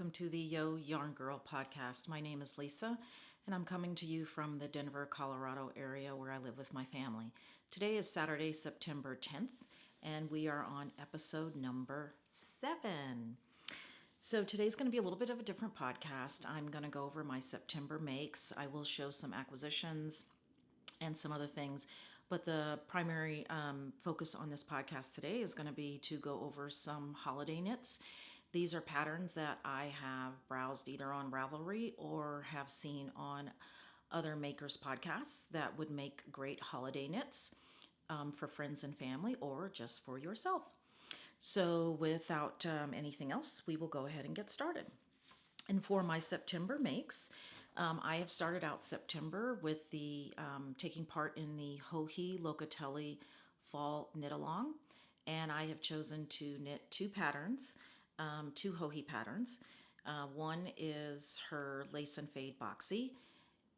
welcome to the Yo Yarn Girl podcast. My name is Lisa, and I'm coming to you from the Denver, Colorado area where I live with my family. Today is Saturday, September 10th, and we are on episode number 7. So today's going to be a little bit of a different podcast. I'm going to go over my September makes. I will show some acquisitions and some other things. But the primary focus on this podcast today is going to be to go over some holiday knits. These are patterns that I have browsed either on Ravelry or have seen on other makers' podcasts that would make great holiday knits for friends and family or just for yourself. So without anything else, we will go ahead and get started. And for my September makes, I have started out September with the taking part in the Joji Locatelli Fall Knit Along, and I have chosen to knit two patterns, two Joji patterns. One is her Lace and Fade Boxy.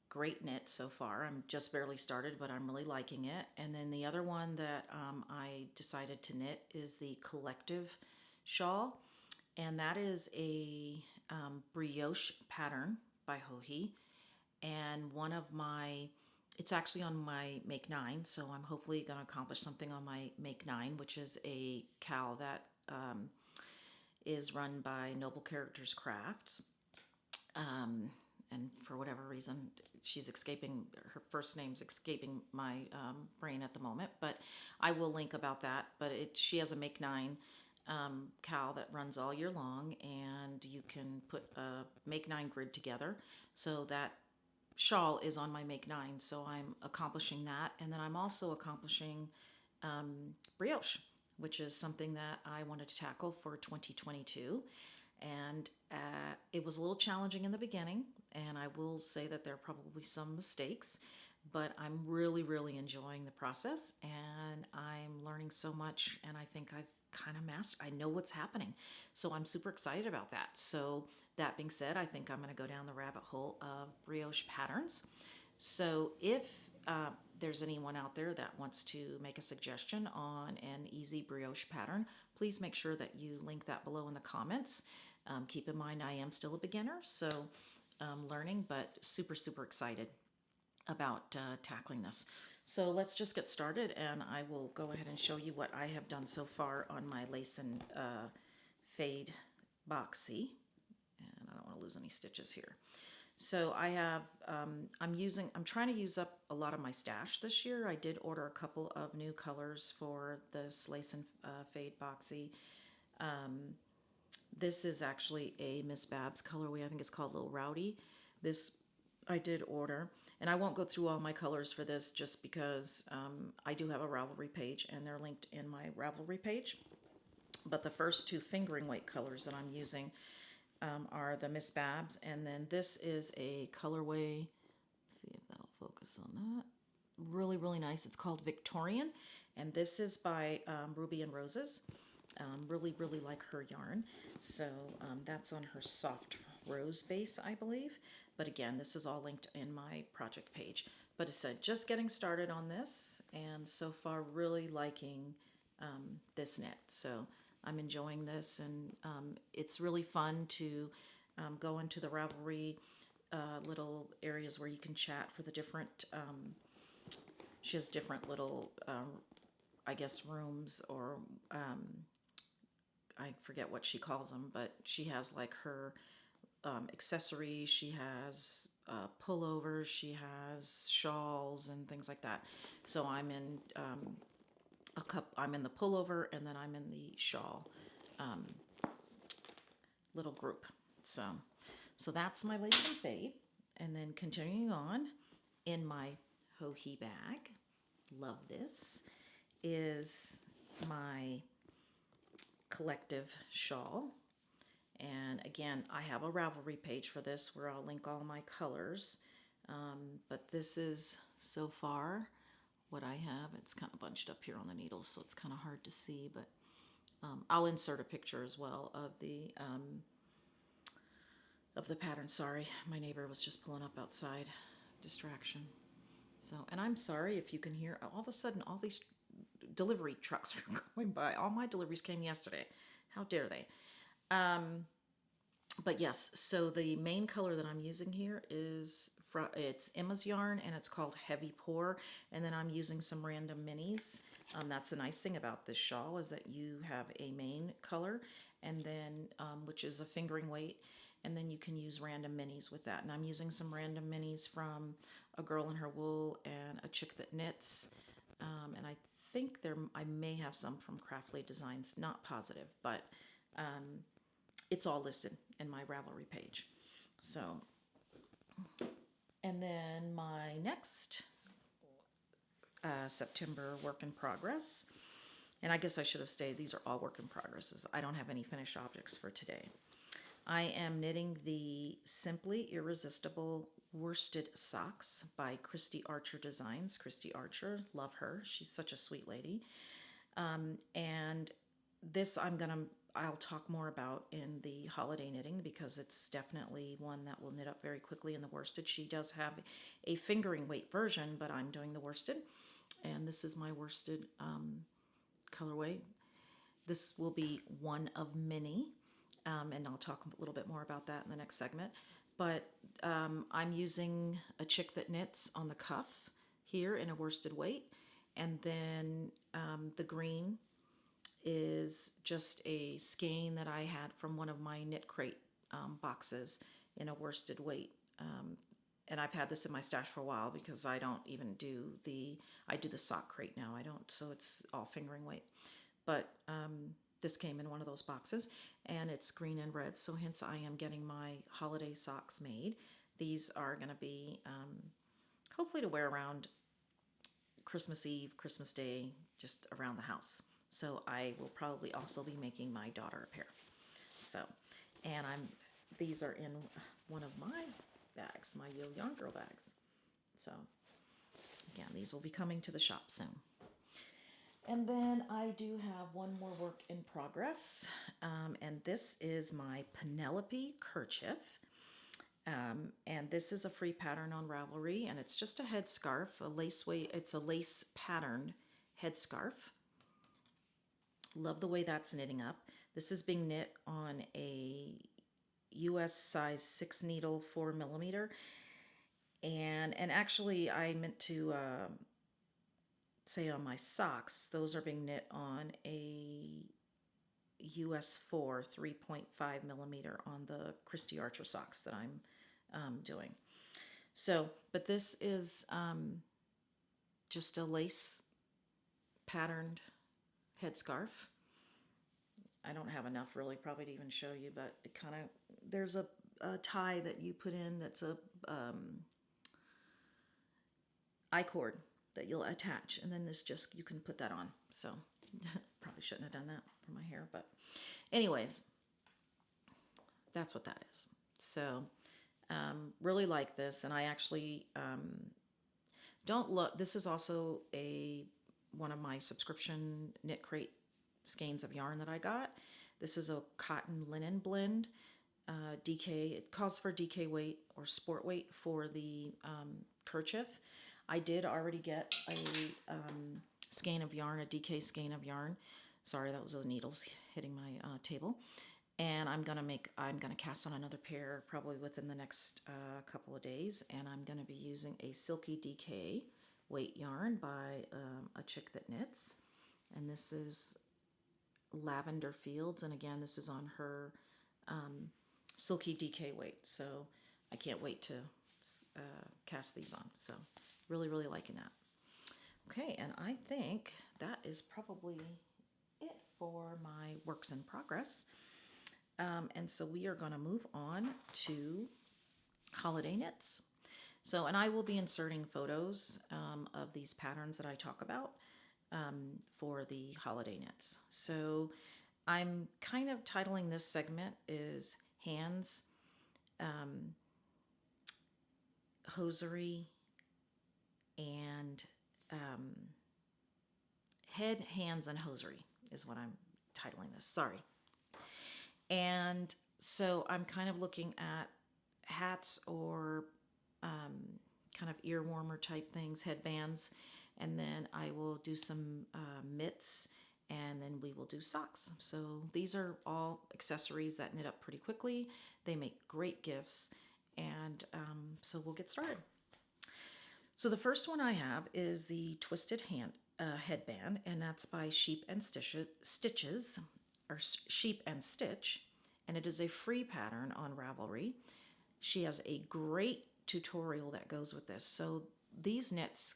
Great knit so far. I'm just barely started, but I'm really liking it. And then the other one that I decided to knit is the Collective Shawl, and that is a brioche pattern by Joji, and it's actually on my Make 9, so I'm hopefully going to accomplish something on my Make 9, which is a cowl that is run by Noble Characters Crafts. And for whatever reason, her first name's escaping my brain at the moment, but I will link about that. But she has a Make 9 cowl that runs all year long, and you can put a Make 9 grid together. So that shawl is on my Make 9, so I'm accomplishing that. And then I'm also accomplishing brioche, which is something that I wanted to tackle for 2022. And it was a little challenging in the beginning, and I will say that there are probably some mistakes, but I'm really, really enjoying the process, and I'm learning so much, and I think I've kind of mastered. I know what's happening, so I'm super excited about that. So that being said, I think I'm going to go down the rabbit hole of brioche patterns. So if there's anyone out there that wants to make a suggestion on an easy brioche pattern, please make sure that you link that below in the comments. Keep in mind I am still a beginner, so learning, but super, super excited about tackling this. So let's just get started, and I will go ahead and show you what I have done so far on my Lace and Fade Boxy. And I don't want to lose any stitches here. So I have, I'm trying to use up a lot of my stash this year. I did order a couple of new colors for this Lace and Fade Boxy. This is actually a Miss Babs colorway. I think it's called Little Rowdy. This I did order, and I won't go through all my colors for this just because I do have a Ravelry page, and they're linked in my Ravelry page. But the first two fingering weight colors that I'm using are the Miss Babs, and then this is a colorway. Let's see if that'll focus on that. Really, really nice. It's called Victorian, and this is by Ruby and Roses. Really, really like her yarn. So that's on her soft rose base, I believe. But again, this is all linked in my project page. But it said just getting started on this, and so far really liking this knit. So I'm enjoying this, and it's really fun to go into the Ravelry little areas where you can chat for the different. She has different little, I guess, rooms, or I forget what she calls them, but she has like her accessories. She has pullovers. She has shawls and things like that. So I'm in I'm in the pullover, and then I'm in the shawl little group. So that's my Lace and Fade. And then continuing on in my Joji bag, love this, is my Collective Shawl. And again, I have a Ravelry page for this where I'll link all my colors. But this is so far what I have. It's kind of bunched up here on the needles, so it's kind of hard to see, but I'll insert a picture as well of the pattern. Sorry, my neighbor was just pulling up outside. Distraction. So, and I'm sorry if you can hear, all of a sudden all these delivery trucks are going by. All my deliveries came yesterday. How dare they? But yes, so the main color that I'm using here is it's Emma's yarn, and it's called Heavy Pour. And then I'm using some random minis. That's the nice thing about this shawl, is that you have a main color, and then which is a fingering weight, and then you can use random minis with that. And I'm using some random minis from A Girl in Her Wool and A Chick That Knits, and I think I may have some from Craftly Designs. Not positive, but it's all listed in my Ravelry page. So, and then my next September work in progress, and I guess I should have stated these are all work in progresses. I don't have any finished objects for today. I am knitting the Simply Irresistible Worsted Socks by Christy Archer Designs. Christy Archer, love her. She's such a sweet lady. And this I'll talk more about in the holiday knitting, because it's definitely one that will knit up very quickly in the worsted. She does have a fingering weight version, but I'm doing the worsted. And this is my worsted colorway. This will be one of many, and I'll talk a little bit more about that in the next segment. But I'm using A Chick That Knits on the cuff here in a worsted weight, and then the green is just a skein that I had from one of my Knit Crate boxes in a worsted weight. And I've had this in my stash for a while, because I don't even do I do the sock crate now. I don't, so it's all fingering weight. But this came in one of those boxes, and it's green and red, so hence I am getting my holiday socks made. These are going to be hopefully to wear around Christmas Eve, Christmas Day, just around the house. So I will probably also be making my daughter a pair. So, and these are in one of my bags, my Yo Yarn Girl bags. So again, these will be coming to the shop soon. And then I do have one more work in progress, and this is my Penelope kerchief. And this is a free pattern on Ravelry, and it's just a headscarf, it's a lace patterned headscarf. Love the way that's knitting up. This is being knit on a US size 6 needle 4mm. And actually I meant to say on my socks, those are being knit on a US 4 3.5mm on the Christy Archer socks that I'm doing. So, but this is just a lace patterned headscarf. I don't have enough really probably to even show you, but it kind of, there's a tie that you put in that's a I-cord that you'll attach, and then this just, you can put that on. So probably shouldn't have done that for my hair, but anyways, that's what that is. So really like this, and I actually don't look, this is also one of my subscription Knit Crate skeins of yarn that I got. This is a cotton linen blend, DK. It calls for DK weight or sport weight for the kerchief. I did already get a skein of yarn, a DK skein of yarn. Sorry, that was the needles hitting my table. And I'm gonna cast on another pair probably within the next couple of days, and I'm gonna be using a Silky DK weight yarn by A Chick That Knits, and this is Lavender Fields, and again this is on her Silky DK weight, so I can't wait to cast these on. So really liking that. Okay, and I think that is probably it for my works in progress, and so we are going to move on to holiday knits. So, and I will be inserting photos of these patterns that I talk about for the holiday knits. So I'm kind of titling this segment is Hands, Hosiery, and Head, Hands, and Hosiery is what I'm titling this. Sorry. And so I'm kind of looking at hats or kind of ear warmer type things, headbands, and then I will do some mitts and then we will do socks. So these are all accessories that knit up pretty quickly. They make great gifts, and so we'll get started. So the first one I have is the Twisted Headband, and that's by Sheep and Stitches, or Sheep and Stitch, and it is a free pattern on Ravelry. She has a great tutorial that goes with this. So these knits,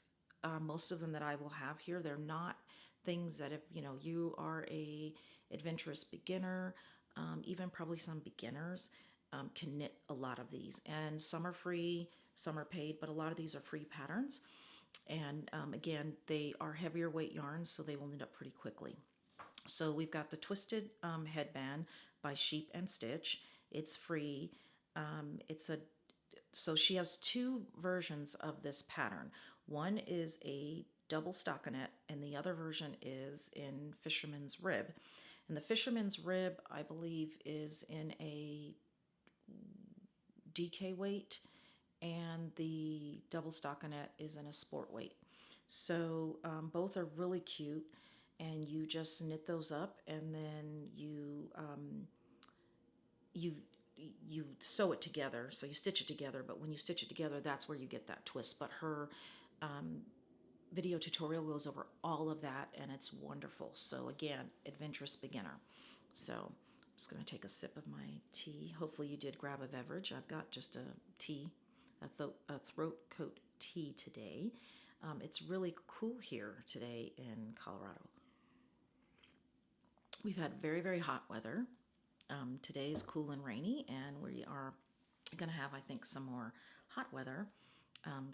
most of them that I will have here, they're not things that if you are a adventurous beginner, even probably some beginners can knit a lot of these. And some are free, some are paid, but a lot of these are free patterns. And again, they are heavier weight yarns, so they will knit up pretty quickly. So we've got the Twisted Headband by Sheep and Stitch. It's free. So she has two versions of this pattern. One is a double stockinette, and the other version is in Fisherman's Rib. And the Fisherman's Rib, I believe, is in a DK weight, and the double stockinette is in a sport weight. So both are really cute, and you just knit those up, and then you sew it together. So you stitch it together, but when you stitch it together, that's where you get that twist. But her video tutorial goes over all of that, and it's wonderful. So again, adventurous beginner. So I'm just going to take a sip of my tea. Hopefully you did grab a beverage. I've got just a tea, a throat coat tea today. It's really cool here today in Colorado. We've had very, very hot weather. Today is cool and rainy, and we are going to have, I think, some more hot weather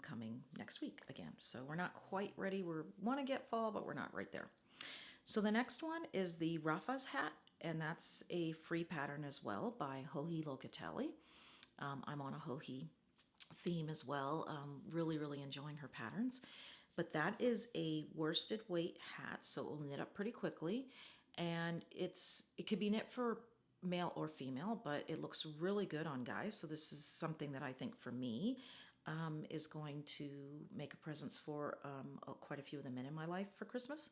coming next week again. So we're not quite ready. We want to get fall, but we're not right there. So the next one is the Rafa's hat, and that's a free pattern as well by Joji Locatelli. I'm on a Joji theme as well. Really, really enjoying her patterns. But that is a worsted weight hat, so it will knit up pretty quickly. And it could be knit for male or female, but it looks really good on guys. So this is something that I think for me is going to make a presence for quite a few of the men in my life for Christmas.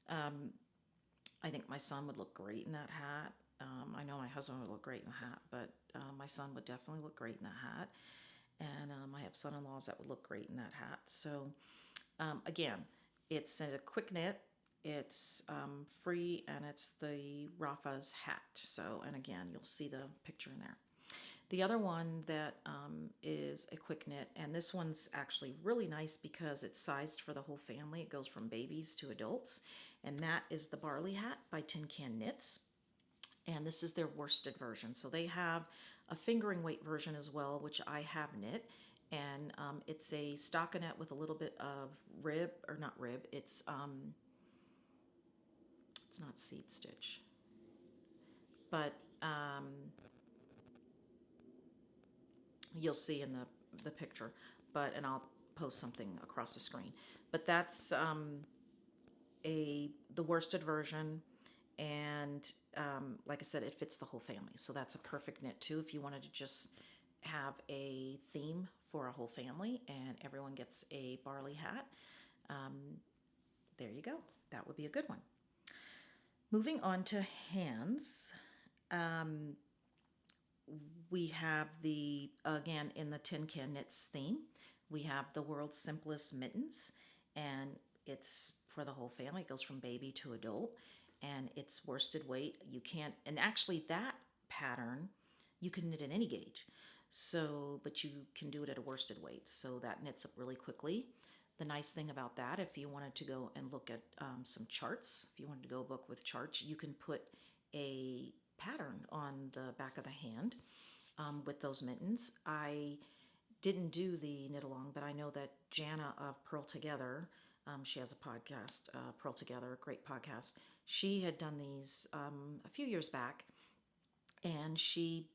I think my son would look great in that hat. I know my husband would look great in the hat, but my son would definitely look great in that hat. And I have son-in-laws that would look great in that hat. So again, it's a quick knit. It's free, and it's the Rafa's hat. So, and again, you'll see the picture in there. The other one that is a quick knit, and this one's actually really nice because it's sized for the whole family. It goes from babies to adults, and that is the Barley Hat by Tin Can Knits. And this is their worsted version. So they have a fingering weight version as well, which I have knit. And it's a stockinette with a little bit of rib, or not rib, it's not seed stitch, but you'll see in the picture, and I'll post something across the screen. But that's the worsted version, and like I said, it fits the whole family. So that's a perfect knit too if you wanted to just have a theme for a whole family and everyone gets a barley hat. There you go. That would be a good one. Moving on to hands, we have again, in the Tin Can Knits theme, we have the World's Simplest Mittens, and it's for the whole family. It goes from baby to adult, and it's worsted weight. And actually that pattern, you can knit in any gauge. So, but you can do it at a worsted weight, so that knits up really quickly. The nice thing about that, if you wanted to go and look at some charts, if you wanted to go book with charts, you can put a pattern on the back of the hand with those mittens. I didn't do the knit along, but I know that Jana of Purl Together, she has a podcast, Purl Together, a great podcast. She had done these a few years back, and she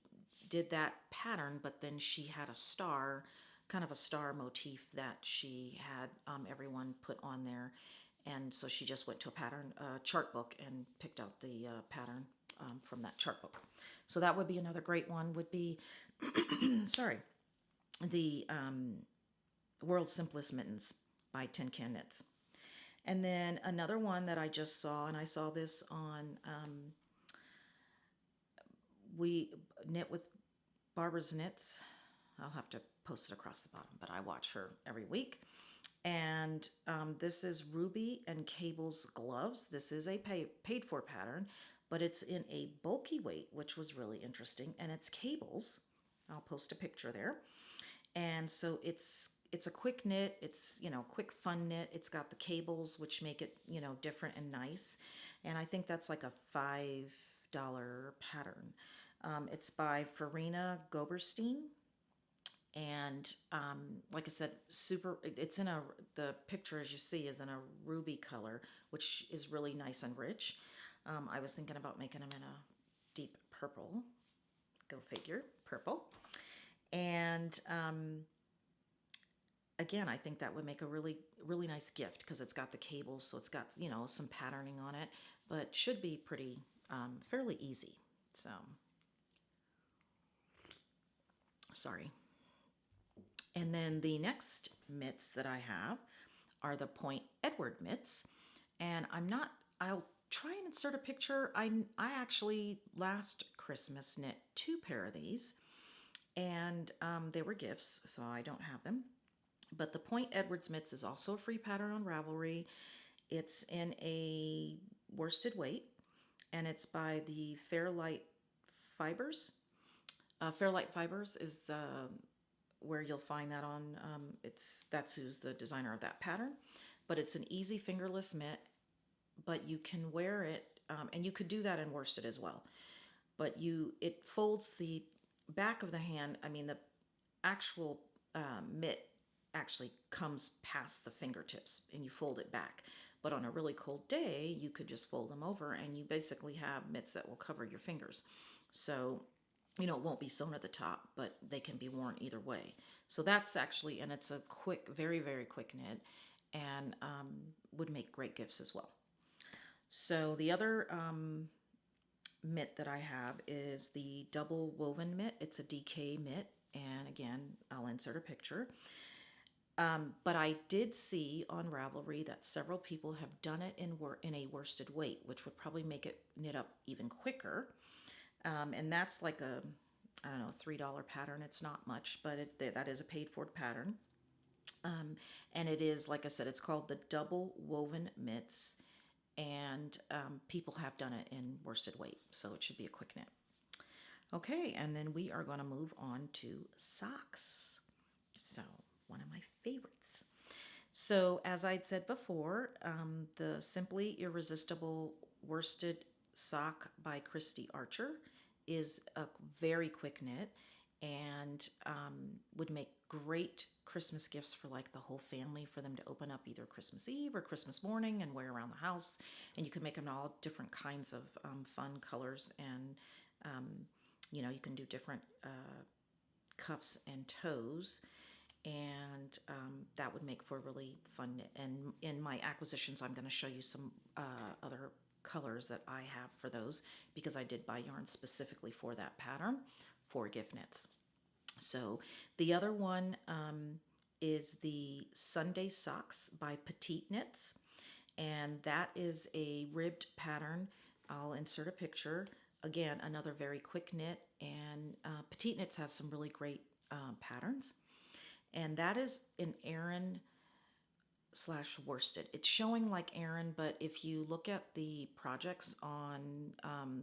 did that pattern, but then she had a star, kind of a star motif that she had everyone put on there. And so she just went to a pattern chart book and picked out the pattern from that chart book. So that would be another great one, would be, the World's Simplest Mittens by Tin Can Knits. And then another one that I just saw, and I saw this on We Knit with Barbara's Knits. I'll have to post it across the bottom, but I watch her every week. And this is Ruby and Cable's gloves. This is a paid for pattern, but it's in a bulky weight, which was really interesting. And it's cables. I'll post a picture there. And so it's a quick knit. It's, quick fun knit. It's got the cables, which make it, different and nice. And I think that's like a $5 pattern. It's by Farina Goberstein. And like I said, it's in the picture, as you see, is in a ruby color, which is really nice and rich. I was thinking about making them in a deep purple. Go figure, purple. And again, I think that would make a really, really nice gift because it's got the cables, so it's got, some patterning on it, but should be pretty, fairly easy. So, sorry. And then the next mitts that I have are the Point Edward mitts. And I'll try and insert a picture. I actually last Christmas knit 2 pair of these, and they were gifts, so I don't have them. But the Point Edwards mitts is also a free pattern on Ravelry. It's in a worsted weight, and it's by the Fairlight Fibers. Fairlight Fibers is where you'll find that on. That's who's the designer of that pattern. But it's an easy fingerless mitt, but you can wear it, and you could do that in worsted as well. But it folds the back of the hand. I mean, the actual mitt actually comes past the fingertips, and you fold it back. But on a really cold day, you could just fold them over, and you basically have mitts that will cover your fingers. So, it won't be sewn at the top, but they can be worn either way. So that's actually, and it's a quick, very, very quick knit, and would make great gifts as well. So the other mitt that I have is the double woven mitt. It's a DK mitt, and again, I'll insert a picture. But I did see on Ravelry that several people have done it in a worsted weight, which would probably make it knit up even quicker. And that's like a, I don't know, $3 pattern. It's not much, but that is a paid for pattern. And it is, like I said, it's called the double woven mitts, and people have done it in worsted weight, so it should be a quick knit. Okay, and then we are going to move on to socks. So, one of my favorites. So, as I'd said before, the Simply Irresistible Worsted Sock by Christy Archer is a very quick knit, and would make great Christmas gifts for like the whole family, for them to open up either Christmas Eve or Christmas morning and wear around the house. And you can make them in all different kinds of fun colors, and you can do different cuffs and toes, and that would make for a really fun knit. And in my acquisitions, I'm going to show you some other colors that I have for those, because I did buy yarn specifically for that pattern for gift knits. So the other one is the Sunday Socks by Petite Knits, and that is a ribbed pattern. I'll insert a picture. Again, another very quick knit, and Petite Knits has some really great patterns, and that is an Aran / worsted. It's showing like Aran, but if you look at the projects on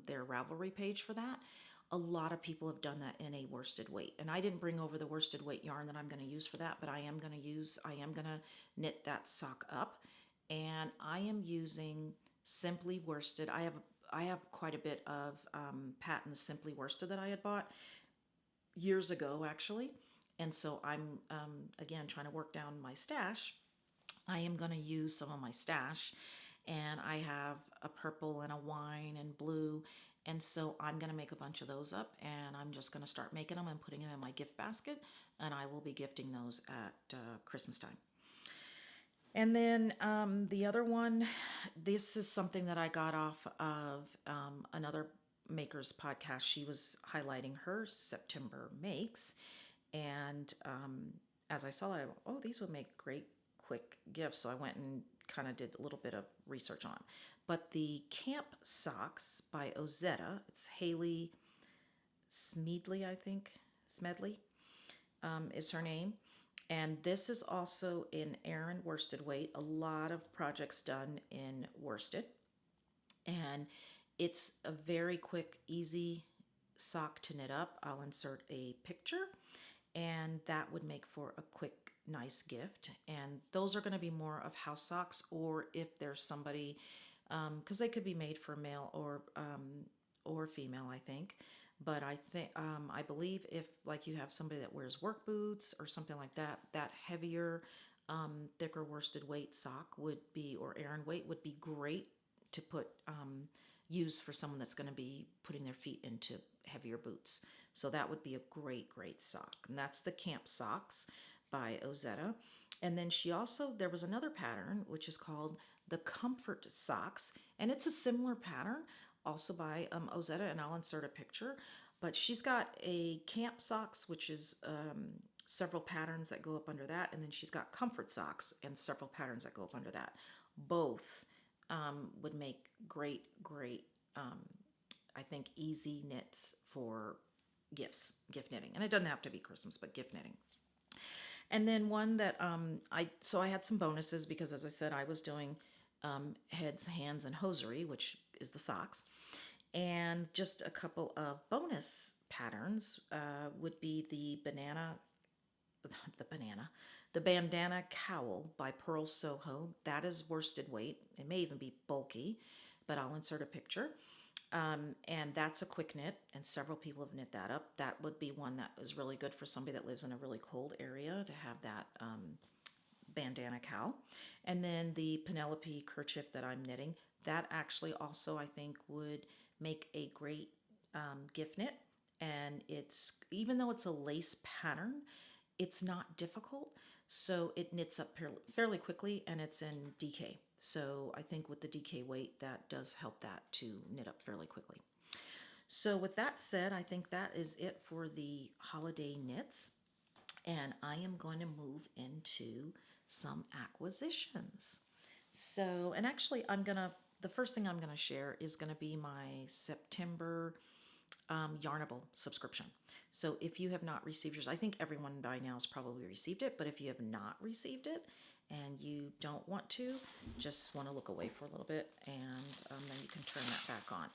their Ravelry page for that, a lot of people have done that in a worsted weight. And I didn't bring over the worsted weight yarn that I'm going to use for that, but I am going to knit that sock up, and I am using Simply Worsted. I have quite a bit of Patton's Simply Worsted that I had bought years ago, actually, and so I'm again trying to work down my stash. I am going to use some of my stash, and I have a purple and a wine and blue, and so I'm going to make a bunch of those up, and I'm just going to start making them and putting them in my gift basket, and I will be gifting those at Christmas time. And then the other one, this is something that I got off of another maker's podcast. She was highlighting her September makes, and as I saw it, I went, oh, these would make great quick gifts. So I went and kind of did a little bit of research on them. But the Camp Socks by Ozetta, it's Haley Smedley, I think. Smedley is her name. And this is also in Aran worsted weight. A lot of projects done in worsted. And it's a very quick, easy sock to knit up. I'll insert a picture, and that would make for a quick, nice gift. And those are going to be more of house socks, or if there's somebody, because they could be made for male or female, I think. But I believe if like you have somebody that wears work boots or something like that, that heavier, thicker worsted weight sock would be, or Aran weight would be great to put use for someone that's going to be putting their feet into heavier boots. So that would be a great, great sock. And that's the Camp Socks by Ozetta. And then there was another pattern which is called the Comfort Socks, and it's a similar pattern, also by Ozetta, and I'll insert a picture. But she's got a Camp Socks, which is several patterns that go up under that, and then she's got Comfort Socks and several patterns that go up under that. Both would make great, I think, easy knits for gift knitting. And it doesn't have to be Christmas, but gift knitting. And then one that I had some bonuses because, as I said, I was doing heads, hands, and hosiery, which is the socks. And just a couple of bonus patterns would be the bandana cowl by Purl Soho. That is worsted weight. It may even be bulky, but I'll insert a picture. And that's a quick knit, and several people have knit that up. That would be one that is really good for somebody that lives in a really cold area to have that bandana cowl. And then the Penelope kerchief that I'm knitting, that actually also I think would make a great gift knit. And it's, even though it's a lace pattern, it's not difficult. So it knits up fairly quickly, and it's in DK. So I think with the DK weight, that does help that to knit up fairly quickly. So with that said, I think that is it for the holiday knits. And I am going to move into some acquisitions. So, and actually the first thing I'm going to share is going to be my September Yarnable subscription. So if you have not received yours, I think everyone by now has probably received it, but if you have not received it and you don't want to, just want to look away for a little bit, and then you can turn that back on.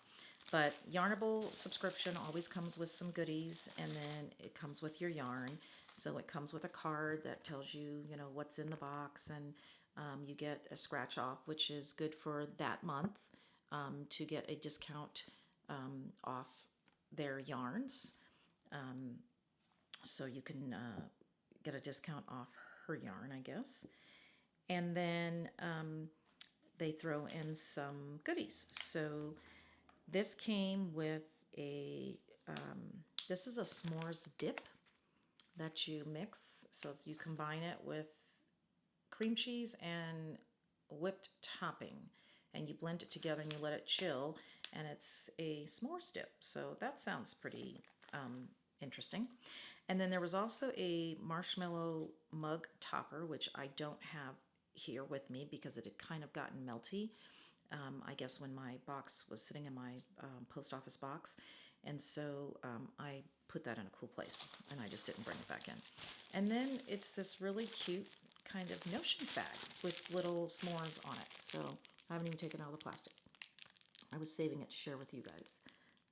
But Yarnable subscription always comes with some goodies, and then it comes with your yarn. So it comes with a card that tells you, what's in the box, and you get a scratch off, which is good for that month to get a discount off their yarns. So you can get a discount off her yarn, I guess. And then they throw in some goodies. So this came with this is a s'mores dip that you mix. So you combine it with cream cheese and whipped topping, and you blend it together and you let it chill, and it's a s'mores dip. So that sounds pretty interesting. And then there was also a marshmallow mug topper, which I don't have here with me because it had kind of gotten melty, I guess, when my box was sitting in my post office box. And so I put that in a cool place, and I just didn't bring it back in. And then it's this really cute kind of notions bag with little s'mores on it. So I haven't even taken out the plastic. I was saving it to share with you guys.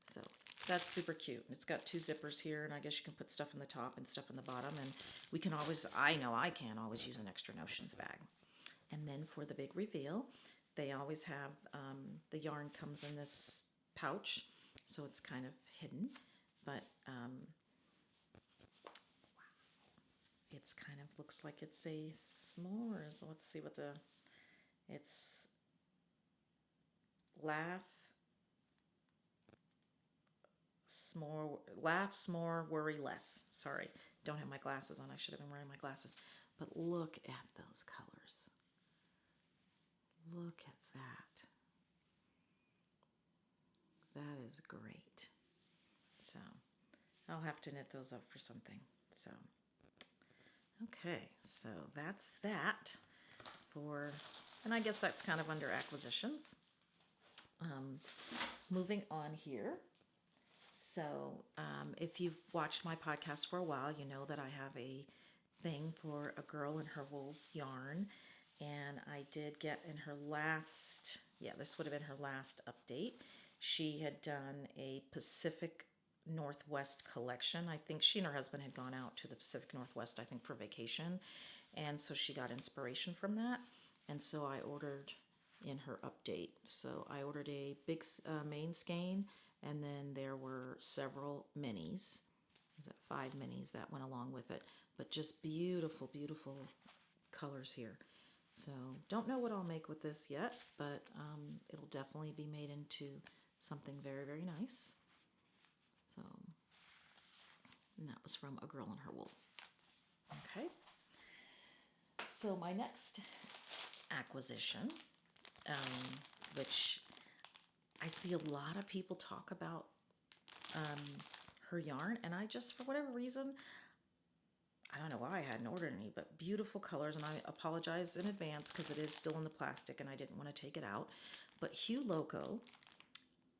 So that's super cute. It's got 2 zippers here, and I guess you can put stuff in the top and stuff in the bottom. And we can always, I know I can always use an extra notions bag. And then for the big reveal, they always have, the yarn comes in this pouch, so it's kind of hidden. But it's kind of looks like it's a s'mores. Let's see what it's laugh, s'more, worry less. Sorry, don't have my glasses on. I should have been wearing my glasses. But look at those colors. Look at that. That is great. So I'll have to knit those up for something. So, okay, so that's that for And I guess that's kind of under acquisitions. Moving on here. So if you've watched my podcast for a while, you know that I have a thing for A Girl and Her Wool's yarn. And I did get in her last, this would have been her last update. She had done a Pacific Northwest collection. I think she and her husband had gone out to the Pacific Northwest, I think, for vacation. And so she got inspiration from that. And so I ordered in her update. So I ordered a big main skein, and then there were several minis. Was it 5 minis that went along with it? But just beautiful, beautiful colors here. So don't know what I'll make with this yet, but it'll definitely be made into something very, very nice. So, and that was from A Girl and Her Wool. Okay. So my next acquisition, which I see a lot of people talk about her yarn, and I just, for whatever reason, I don't know why I hadn't ordered any, but beautiful colors, and I apologize in advance because it is still in the plastic and I didn't want to take it out. But Hue Loco,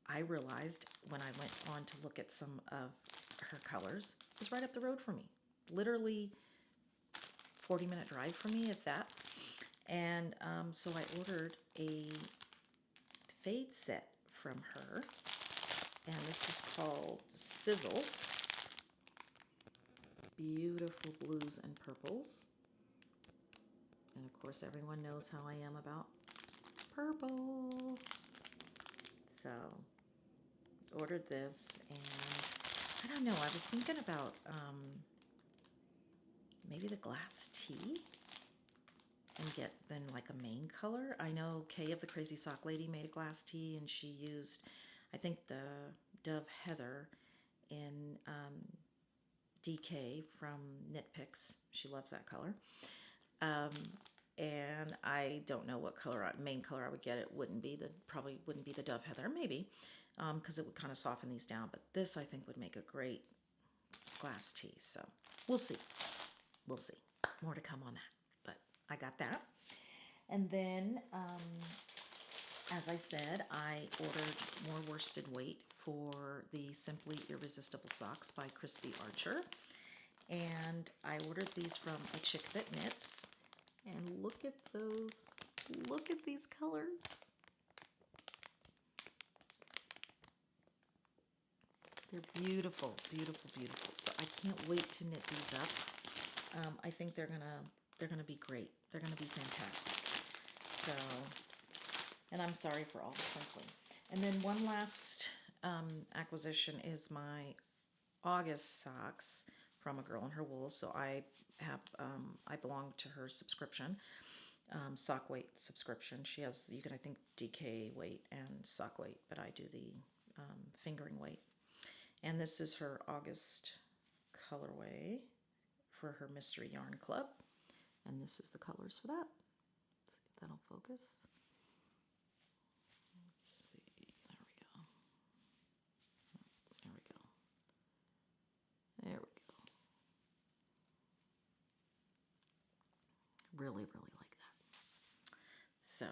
I realized when I went on to look at some of her colors, is right up the road from me. Literally 40-minute drive from me, if that. And so I ordered a fade set from her, and this is called Sizzle. Beautiful blues and purples. And of course, everyone knows how I am about purple. So, ordered this, and I don't know, I was thinking about maybe the glass tea and get then like a main color. I know Kay of the Crazy Sock Lady made a glass tea, and she used, I think, the Dove Heather in DK from Knit Picks. She loves that color. And I don't know what color, main color I would get. It probably wouldn't be the Dove Heather, maybe, because it would kind of soften these down. But this, I think, would make a great glass tea. So we'll see. We'll see. More to come on that. But I got that. And then, as I said, I ordered more worsted weight for the Simply Irresistible Socks by Christy Archer. And I ordered these from AChickThatKnitz. And look at those. Look at these colors. They're beautiful, beautiful, beautiful. So I can't wait to knit these up. I think they're gonna be great. They're gonna be fantastic. So, and I'm sorry for all the crinkling. And then one last acquisition is my August socks from A Girl and Her Wool. So I belong to her subscription, sock weight subscription. She has, you can, I think, DK weight and sock weight, but I do the fingering weight. And this is her August colorway for her Mystery Yarn Club. And this is the colors for that. Let's see if that'll focus. Let's see, there we go. There we go. There we go. Really, really like that. So,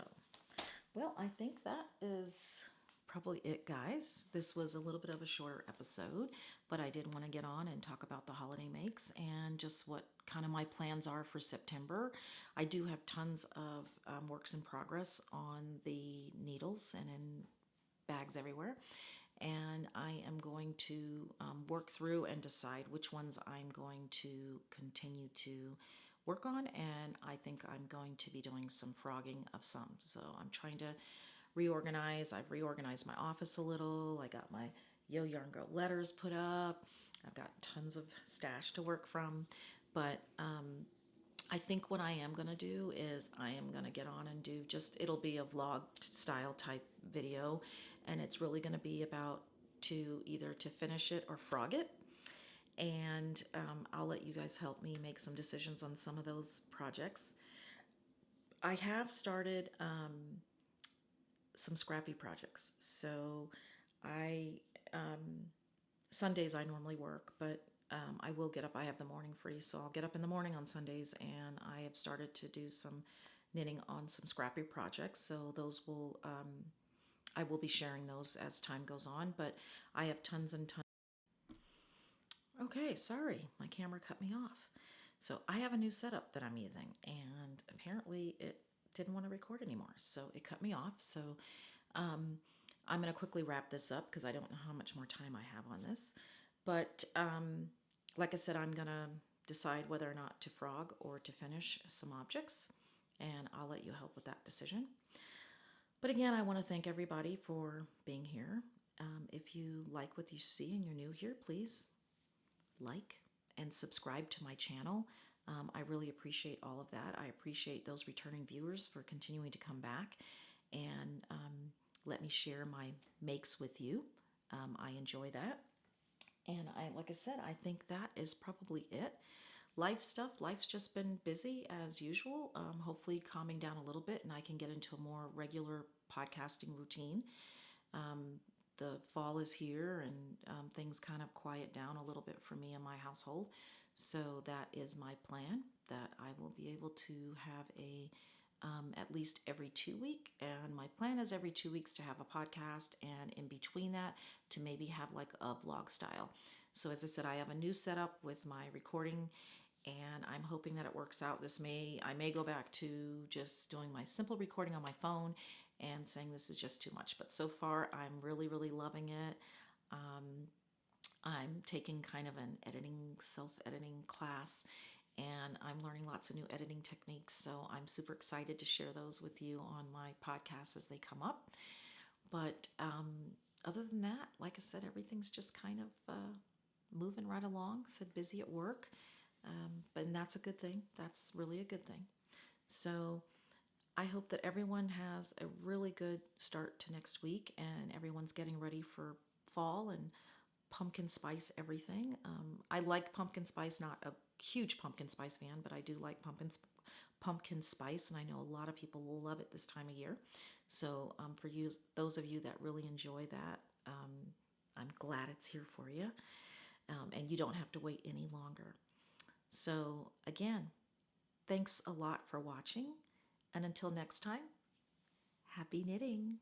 well, I think that is probably it, guys. This was a little bit of a shorter episode, but I did want to get on and talk about the holiday makes and just what kind of my plans are for September. I do have tons of works in progress on the needles and in bags everywhere. And I am going to work through and decide which ones I'm going to continue to work on. And I think I'm going to be doing some frogging of some. So I'm trying to reorganize. I've reorganized my office a little. I got my Yo Yarn Girl letters put up. I've got tons of stash to work from. But I think what I am going to do is I am going to get on and do it'll be a vlog style type video. And it's really going to be about either to finish it or frog it. And I'll let you guys help me make some decisions on some of those projects. I have started some scrappy projects. So Sundays I normally work, but I will get up. I have the morning free, so I'll get up in the morning on Sundays, and I have started to do some knitting on some scrappy projects. So those will, I will be sharing those as time goes on, but I have tons and tons. Okay, sorry, my camera cut me off. So I have a new setup that I'm using, and apparently it didn't want to record anymore, so it cut me off. So I'm going to quickly wrap this up because I don't know how much more time I have on this. But like I said, I'm going to decide whether or not to frog or to finish some objects, and I'll let you help with that decision. But again, I want to thank everybody for being here. If you like what you see and you're new here, please like and subscribe to my channel. I really appreciate all of that. I appreciate those returning viewers for continuing to come back and let me share my makes with you. I enjoy that. And like I said, I think that is probably it. Life stuff, life's just been busy as usual. Hopefully calming down a little bit and I can get into a more regular podcasting routine. The fall is here and things kind of quiet down a little bit for me and my household. So that is my plan, that I will be able to have a at least every 2 week. And my plan is every 2 weeks to have a podcast, and in between that to maybe have like a vlog style. So as I said, I have a new setup with my recording, and I'm hoping that it works out. I may go back to just doing my simple recording on my phone and saying this is just too much. But so far, I'm really, really loving it. I'm taking kind of an self-editing class, and I'm learning lots of new editing techniques. So I'm super excited to share those with you on my podcast as they come up. But other than that, like I said, everything's just kind of moving right along. I said busy at work, but that's a good thing. That's really a good thing. So I hope that everyone has a really good start to next week, and everyone's getting ready for fall and pumpkin spice everything. I like pumpkin spice, not a huge pumpkin spice fan, but I do like pumpkin spice, and I know a lot of people will love it this time of year. So for you, those of you that really enjoy that, I'm glad it's here for you, and you don't have to wait any longer. So again, thanks a lot for watching, and until next time, happy knitting.